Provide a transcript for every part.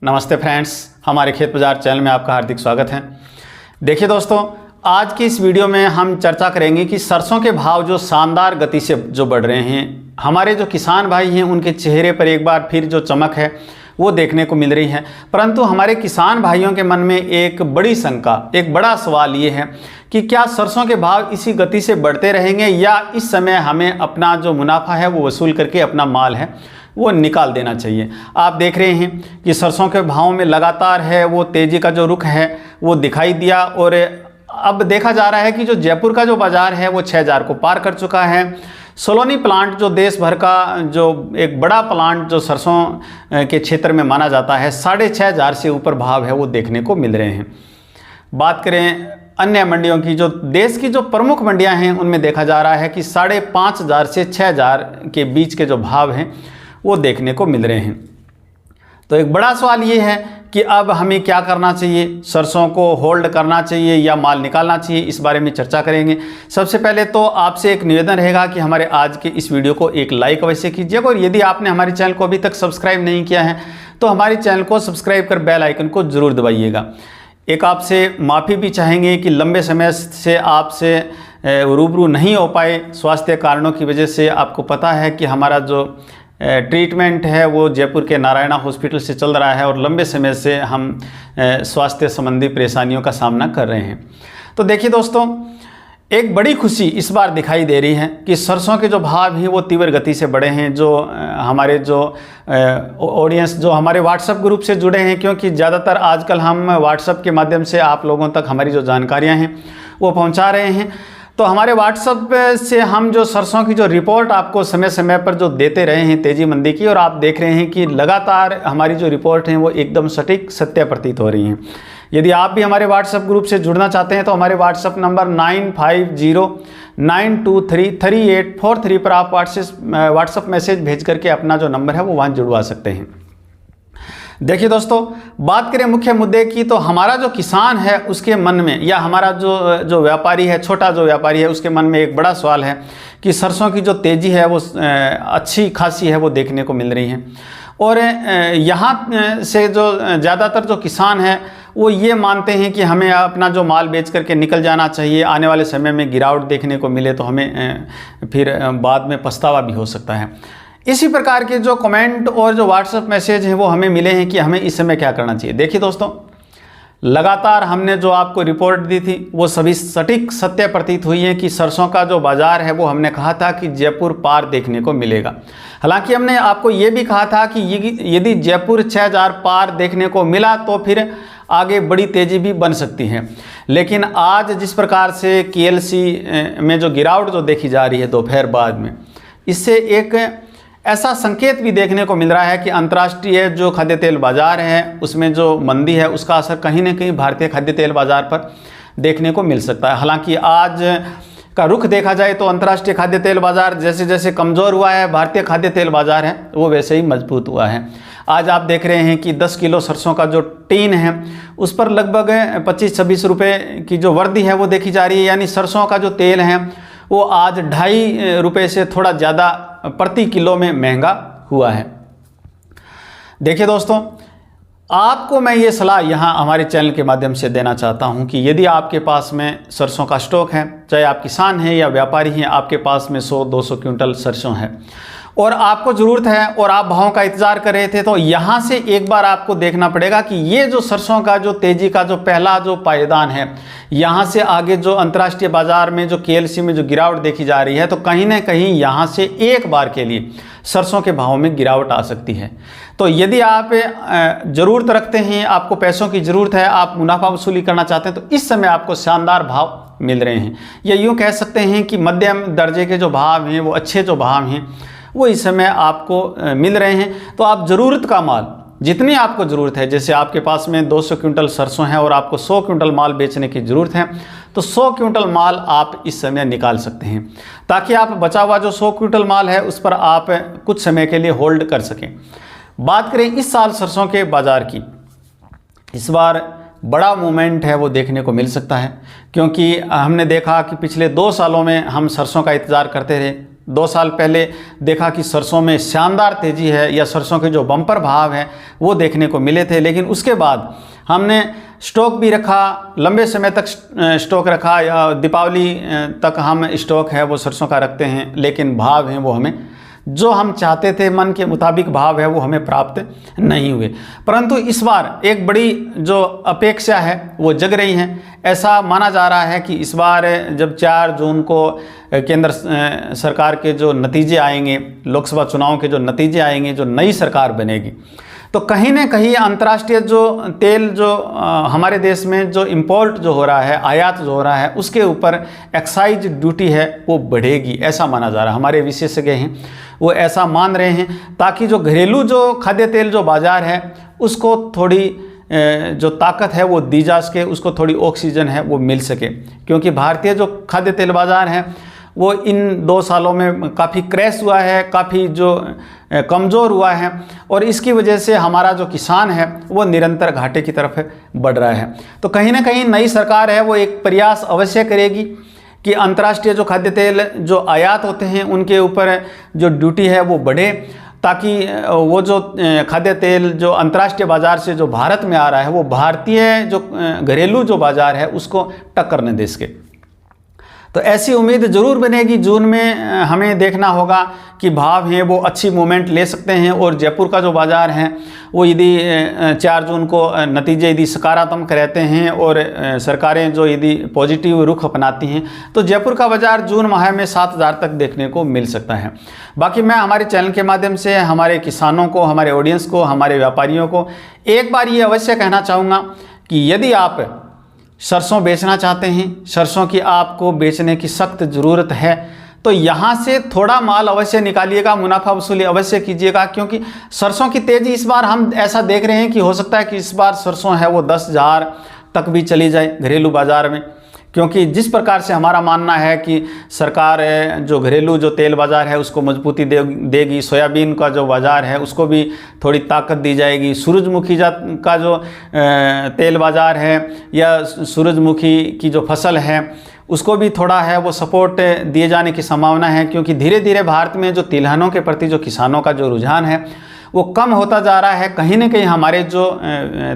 नमस्ते फ्रेंड्स, हमारे खेत बाजार चैनल में आपका हार्दिक स्वागत है। देखिए दोस्तों, आज की इस वीडियो में हम चर्चा करेंगे कि सरसों के भाव जो शानदार गति से जो बढ़ रहे हैं, हमारे जो किसान भाई हैं उनके चेहरे पर एक बार फिर जो चमक है वो देखने को मिल रही है। परंतु हमारे किसान भाइयों के मन में एक बड़ी शंका, एक बड़ा सवाल ये है कि क्या सरसों के भाव इसी गति से बढ़ते रहेंगे या इस समय हमें अपना जो मुनाफा है वो वसूल करके अपना माल है वो निकाल देना चाहिए। आप देख रहे हैं कि सरसों के भाव में लगातार है वो तेज़ी का जो रुख है वो दिखाई दिया और अब देखा जा रहा है कि जो जयपुर का जो बाज़ार है वो 6000 को पार कर चुका है। सोलोनी प्लांट जो देश भर का जो एक बड़ा प्लांट जो सरसों के क्षेत्र में माना जाता है, 6500 से ऊपर भाव है वो देखने को मिल रहे हैं। बात करें अन्य मंडियों की, जो देश की जो प्रमुख मंडियां हैं उनमें देखा जा रहा है कि 5500 से 6000 के बीच के जो भाव हैं वो देखने को मिल रहे हैं। तो एक बड़ा सवाल ये है कि अब हमें क्या करना चाहिए, सरसों को होल्ड करना चाहिए या माल निकालना चाहिए, इस बारे में चर्चा करेंगे। सबसे पहले तो आपसे एक निवेदन रहेगा कि हमारे आज के इस वीडियो को एक लाइक अवश्य कीजिएगा और यदि आपने हमारे चैनल को अभी तक सब्सक्राइब नहीं किया है तो हमारे चैनल को सब्सक्राइब कर बेल आइकन को ज़रूर दबाइएगा। एक आपसे माफ़ी भी चाहेंगे कि लंबे समय से आपसे रूबरू नहीं हो पाए, स्वास्थ्य कारणों की वजह से। आपको पता है कि हमारा जो ट्रीटमेंट है वो जयपुर के नारायणा हॉस्पिटल से चल रहा है और लंबे समय से हम स्वास्थ्य संबंधी परेशानियों का सामना कर रहे हैं। तो देखिए दोस्तों, एक बड़ी खुशी इस बार दिखाई दे रही है कि सरसों के जो भाव हैं वो तीव्र गति से बढ़े हैं। जो हमारे जो ऑडियंस जो हमारे व्हाट्सएप ग्रुप से जुड़े हैं, क्योंकि ज़्यादातर आजकल हम व्हाट्सएप के माध्यम से आप लोगों तक हमारी जो जानकारियाँ हैं वो पहुँचा रहे हैं। तो हमारे व्हाट्सएप से हम जो सरसों की जो रिपोर्ट आपको समय समय पर जो देते रहे हैं तेज़ी मंदी की, और आप देख रहे हैं कि लगातार हमारी जो रिपोर्ट हैं वो एकदम सटीक सत्य प्रतीत हो रही हैं। यदि आप भी हमारे व्हाट्सएप ग्रुप से जुड़ना चाहते हैं तो हमारे व्हाट्सएप नंबर 9509233843 पर आप व्हाट्सएप मैसेज भेज करके अपना जो नंबर है वो वहाँ जुड़वा सकते हैं। देखिए दोस्तों, बात करें मुख्य मुद्दे की, तो हमारा जो किसान है उसके मन में, या हमारा जो व्यापारी है, छोटा जो व्यापारी है, उसके मन में एक बड़ा सवाल है कि सरसों की जो तेज़ी है वो अच्छी खासी है वो देखने को मिल रही है। और यहाँ से जो ज़्यादातर जो किसान है वो ये मानते हैं कि हमें अपना जो माल बेच करके निकल जाना चाहिए, आने वाले समय में गिरावट देखने को मिले तो हमें फिर बाद में पछतावा भी हो सकता है। इसी प्रकार के जो कमेंट और जो व्हाट्सएप मैसेज हैं वो हमें मिले हैं कि हमें इस समय क्या करना चाहिए। देखिए दोस्तों, लगातार हमने जो आपको रिपोर्ट दी थी वो सभी सटीक सत्य प्रतीत हुई है कि सरसों का जो बाज़ार है वो हमने कहा था कि जयपुर पार देखने को मिलेगा। हालांकि हमने आपको ये भी कहा था कि यदि जयपुर 6000 पार देखने को मिला तो फिर आगे बड़ी तेज़ी भी बन सकती है। लेकिन आज जिस प्रकार से KLC में जो गिरावट जो देखी जा रही है दोपहर बाद में, इससे एक ऐसा संकेत भी देखने को मिल रहा है कि अंतर्राष्ट्रीय जो खाद्य तेल बाज़ार है उसमें जो मंदी है उसका असर कहीं ना कहीं भारतीय खाद्य तेल बाज़ार पर देखने को मिल सकता है। हालांकि आज का रुख देखा जाए तो अंतर्राष्ट्रीय खाद्य तेल बाज़ार जैसे जैसे कमज़ोर हुआ है, भारतीय खाद्य तेल बाज़ार है वो वैसे ही मजबूत हुआ है। आज आप देख रहे हैं कि 10 किलो सरसों का जो टीन है उस पर लगभग 25-26 रुपये की जो वर्दी है वो देखी जा रही है। यानी सरसों का जो तेल है वो आज 2.5 रुपये से थोड़ा ज़्यादा प्रति किलो में महंगा हुआ है। देखिए दोस्तों, आपको मैं ये सलाह यहाँ हमारे चैनल के माध्यम से देना चाहता हूँ कि यदि आपके पास में सरसों का स्टॉक है, चाहे आप किसान हैं या व्यापारी हैं, आपके पास में 100-200 क्विंटल सरसों है और आपको ज़रूरत है और आप भावों का इंतज़ार कर रहे थे, तो यहाँ से एक बार आपको देखना पड़ेगा कि ये जो सरसों का जो तेज़ी का जो पहला जो पायदान है, यहाँ से आगे जो अंतर्राष्ट्रीय बाज़ार में जो KLC में जो गिरावट देखी जा रही है, तो कहीं ना कहीं यहाँ से एक बार के लिए सरसों के भाव में गिरावट आ सकती है। तो यदि आप ज़रूरत रखते हैं, आपको पैसों की ज़रूरत है, आप मुनाफा वसूली करना चाहते हैं, तो इस समय आपको शानदार भाव मिल रहे हैं, या यूँ कह सकते हैं कि मध्यम दर्जे के जो भाव हैं, वो अच्छे जो भाव हैं वो इस समय आपको मिल रहे हैं। तो आप ज़रूरत का माल जितनी आपको ज़रूरत है, जैसे आपके पास में 200 क्विंटल सरसों है और आपको 100 क्विंटल माल बेचने की ज़रूरत है, तो 100 क्विंटल माल आप इस समय निकाल सकते हैं ताकि आप बचा हुआ जो 100 क्विंटल माल है उस पर आप कुछ समय के लिए होल्ड कर सकें। बात करें इस साल सरसों के बाज़ार की, इस बार बड़ा मूवमेंट है वो देखने को मिल सकता है, क्योंकि हमने देखा कि पिछले 2 सालों में हम सरसों का इंतज़ार करते रहे, 2 साल पहले देखा कि सरसों में शानदार तेज़ी है या सरसों के जो बम्पर भाव हैं वो देखने को मिले थे, लेकिन उसके बाद हमने स्टॉक भी रखा, लंबे समय तक स्टॉक रखा, या दीपावली तक हम स्टॉक है वो सरसों का रखते हैं, लेकिन भाव हैं वो हमें जो हम चाहते थे मन के मुताबिक भाव है वो हमें प्राप्त नहीं हुए। परंतु इस बार एक बड़ी जो अपेक्षा है वो जग रही है। ऐसा माना जा रहा है कि इस बार जब 4 जून को केंद्र सरकार के जो नतीजे आएंगे, लोकसभा चुनाव के जो नतीजे आएंगे, जो नई सरकार बनेगी, तो कहीं ना कहीं अंतर्राष्ट्रीय जो तेल जो हमारे देश में जो इंपोर्ट जो हो रहा है, आयात जो हो रहा है, उसके ऊपर एक्साइज ड्यूटी है वो बढ़ेगी, ऐसा माना जा रहा है। हमारे विशेषज्ञ हैं वो ऐसा मान रहे हैं, ताकि जो घरेलू जो खाद्य तेल जो बाज़ार है उसको थोड़ी जो ताकत है वो दी जा सके, उसको थोड़ी ऑक्सीजन है वो मिल सके। क्योंकि भारतीय जो खाद्य तेल बाज़ार है वो इन 2 सालों में काफ़ी क्रैश हुआ है, काफ़ी जो कमज़ोर हुआ है, और इसकी वजह से हमारा जो किसान है वो निरंतर घाटे की तरफ बढ़ रहा है। तो कहीं ना कहीं नई सरकार है वो एक प्रयास अवश्य करेगी कि अंतर्राष्ट्रीय जो खाद्य तेल जो आयात होते हैं उनके ऊपर जो ड्यूटी है वो बढ़े, ताकि वो जो खाद्य तेल जो अंतर्राष्ट्रीय बाज़ार से जो भारत में आ रहा है वो भारतीय जो घरेलू जो बाज़ार है उसको टक्कर न दे सके। तो ऐसी उम्मीद ज़रूर बनेगी। जून में हमें देखना होगा कि भाव हैं वो अच्छी मूवमेंट ले सकते हैं, और जयपुर का जो बाज़ार है वो यदि 4 जून को नतीजे यदि सकारात्मक रहते हैं और सरकारें जो यदि पॉजिटिव रुख अपनाती हैं तो जयपुर का बाज़ार जून माह में 7000 तक देखने को मिल सकता है। बाकी मैं हमारे चैनल के माध्यम से हमारे किसानों को, हमारे ऑडियंस को, हमारे व्यापारियों को एक बार ये अवश्य कहना चाहूँगा कि यदि आप सरसों बेचना चाहते हैं, सरसों की आपको बेचने की सख्त ज़रूरत है, तो यहाँ से थोड़ा माल अवश्य निकालिएगा, मुनाफा वसूली अवश्य कीजिएगा। क्योंकि सरसों की तेज़ी इस बार हम ऐसा देख रहे हैं कि हो सकता है कि इस बार सरसों है वो 10,000 तक भी चली जाए घरेलू बाज़ार में। क्योंकि जिस प्रकार से हमारा मानना है कि सरकार जो घरेलू जो तेल बाज़ार है उसको मजबूती देगी, सोयाबीन का जो बाज़ार है उसको भी थोड़ी ताकत दी जाएगी, सूरजमुखी का जो तेल बाज़ार है या सूरजमुखी की जो फसल है उसको भी थोड़ा है वो सपोर्ट दिए जाने की संभावना है। क्योंकि धीरे धीरे भारत में जो तिलहनों के प्रति जो किसानों का जो रुझान है वो कम होता जा रहा है। कहीं ना कहीं हमारे जो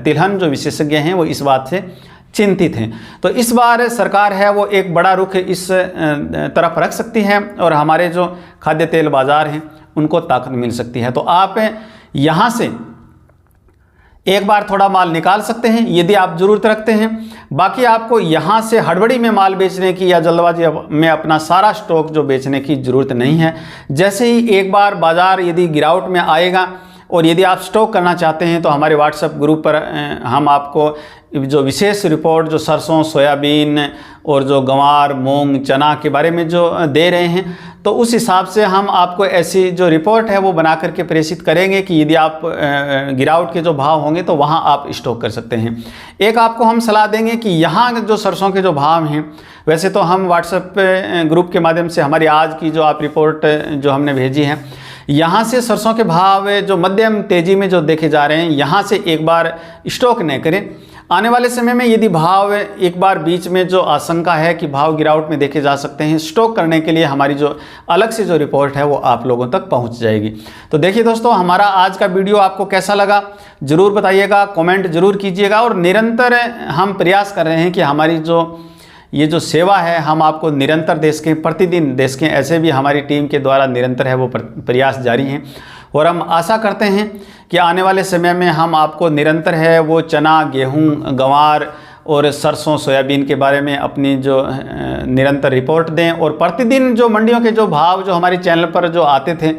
तिलहन जो विशेषज्ञ हैं वो इस बात से चिंतित हैं। तो इस बार सरकार है वो एक बड़ा रुख इस तरफ रख सकती है और हमारे जो खाद्य तेल बाज़ार हैं उनको ताकत मिल सकती है। तो आप यहाँ से एक बार थोड़ा माल निकाल सकते हैं यदि आप ज़रूरत रखते हैं। बाकी आपको यहाँ से हड़बड़ी में माल बेचने की या जल्दबाजी में अपना सारा स्टॉक जो बेचने की ज़रूरत नहीं है। जैसे ही एक बार बाज़ार यदि गिरावट में आएगा और यदि आप स्टॉक करना चाहते हैं तो हमारे व्हाट्सएप ग्रुप पर हम आपको जो विशेष रिपोर्ट जो सरसों, सोयाबीन और जो गंवार, मूंग, चना के बारे में जो दे रहे हैं, तो उस हिसाब से हम आपको ऐसी जो रिपोर्ट है वो बना करके प्रेषित करेंगे कि यदि आप गिरावट के जो भाव होंगे तो वहाँ आप स्टॉक कर सकते हैं। एक आपको हम सलाह देंगे कि यहाँ जो सरसों के जो भाव हैं, वैसे तो हम व्हाट्सएप ग्रुप के माध्यम से हमारी आज की जो आप रिपोर्ट जो हमने भेजी है, यहाँ से सरसों के भाव जो मध्यम तेज़ी में जो देखे जा रहे हैं, यहाँ से एक बार स्टॉक न करें। आने वाले समय में यदि भाव एक बार बीच में जो आशंका है कि भाव गिरावट में देखे जा सकते हैं, स्टॉक करने के लिए हमारी जो अलग से जो रिपोर्ट है वो आप लोगों तक पहुंच जाएगी। तो देखिए दोस्तों, हमारा आज का वीडियो आपको कैसा लगा ज़रूर बताइएगा, कमेंट ज़रूर कीजिएगा। और निरंतर हम प्रयास कर रहे हैं कि हमारी ये जो सेवा है हम आपको निरंतर दे सकें, प्रतिदिन दे सकें। ऐसे भी हमारी टीम के द्वारा निरंतर है वो प्रयास जारी हैं और हम आशा करते हैं कि आने वाले समय में हम आपको निरंतर है वो चना, गेहूं, गंवार और सरसों, सोयाबीन के बारे में अपनी जो निरंतर रिपोर्ट दें। और प्रतिदिन जो मंडियों के जो भाव जो हमारे चैनल पर जो आते थे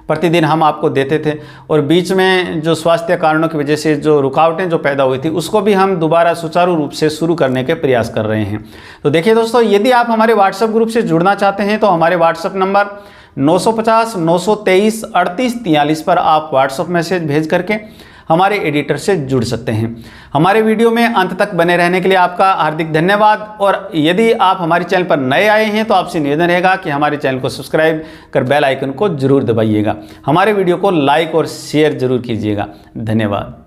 प्रतिदिन हम आपको देते थे, और बीच में जो स्वास्थ्य कारणों की वजह से जो रुकावटें जो पैदा हुई थी उसको भी हम दोबारा सुचारू रूप से शुरू करने के प्रयास कर रहे हैं। तो देखिए दोस्तों, यदि आप हमारे व्हाट्सएप ग्रुप से जुड़ना चाहते हैं तो हमारे व्हाट्सएप नंबर 950 923 38 43 पर आप व्हाट्सएप मैसेज भेज करके हमारे एडिटर से जुड़ सकते हैं। हमारे वीडियो में अंत तक बने रहने के लिए आपका हार्दिक धन्यवाद। और यदि आप हमारे चैनल पर नए आए हैं तो आपसे निवेदन रहेगा कि हमारे चैनल को सब्सक्राइब कर बेल आइकन को जरूर दबाइएगा। हमारे वीडियो को लाइक और शेयर जरूर कीजिएगा। धन्यवाद।